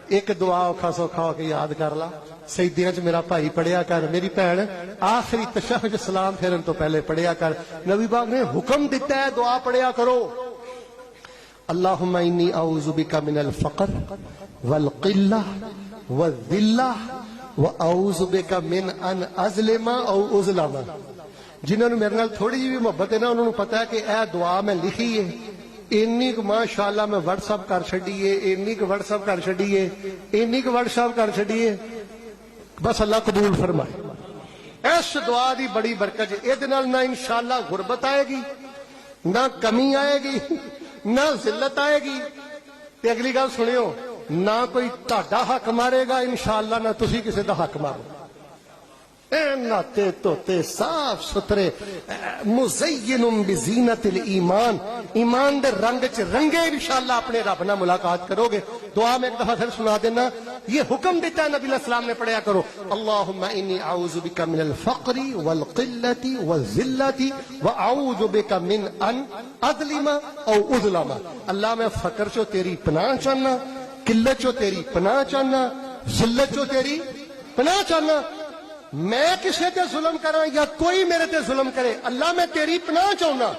ایک دعا اوکھا سوکھا ہو کے یاد کر لا، سجدیاں چ میرا بھائی پڑھیا کر، میری بہن آخری تشہد سلام پھیرن تو پہلے پڑھیا کر۔ نبی پاک نے حکم دیتا ہے دعا پڑھیا کرو، اللہم انی اعوذ بک من الفقر والقلہ والذلہ واعوذ بک من ان اظلم او اظلم۔ جنہوں نے میرے نال تھوڑی جی بھی محبت ہے نا، انہوں نے پتا ہے کہ اے دعا میں لکھی ہے، اینی کو ماشاءاللہ میں واٹس اپ کر چھڈیے، اینی کو واٹس اپ کر چھڈیے، اینی کو واٹس اپ کر چھڈیے، بس اللہ قبول فرمائے۔ اس دعا دی بڑی برکت ہے، یہ نہ انشاءاللہ غربت آئے گی، نہ کمی آئے گی، نہ ذلت آئے گی، تے اگلی گل سنیو، نہ کوئی تہاڈا حق مارے گا انشاءاللہ، نہ تسی کسی دا حق مارو۔ ناتے توتے صاف ستھرے، مزین بزینت الایمان، ایمان دے رنگ چ رنگے انشاءاللہ اپنے رب نہ ملاقات کرو گے۔ دعا میں ایک دفعہ پھر سنا دینا، یہ حکم دیتا ہے نبی علیہ السلام نے، پڑھیا کرو اللہم انی اعوذ بک من الفقر والقلۃ والذلۃ واعوذ بک من ان اظلم او اظلم۔ اللہ میں فقر چو تیری پناہ چاہنا، قلت چو تیری پناہ چاہنا، ذلت چو تیری پناہ چاہنا۔ میں کسے تے ظلم کرا یا کوئی میرے تے ظلم کرے، اللہ میں تیری پناہ چاہنا۔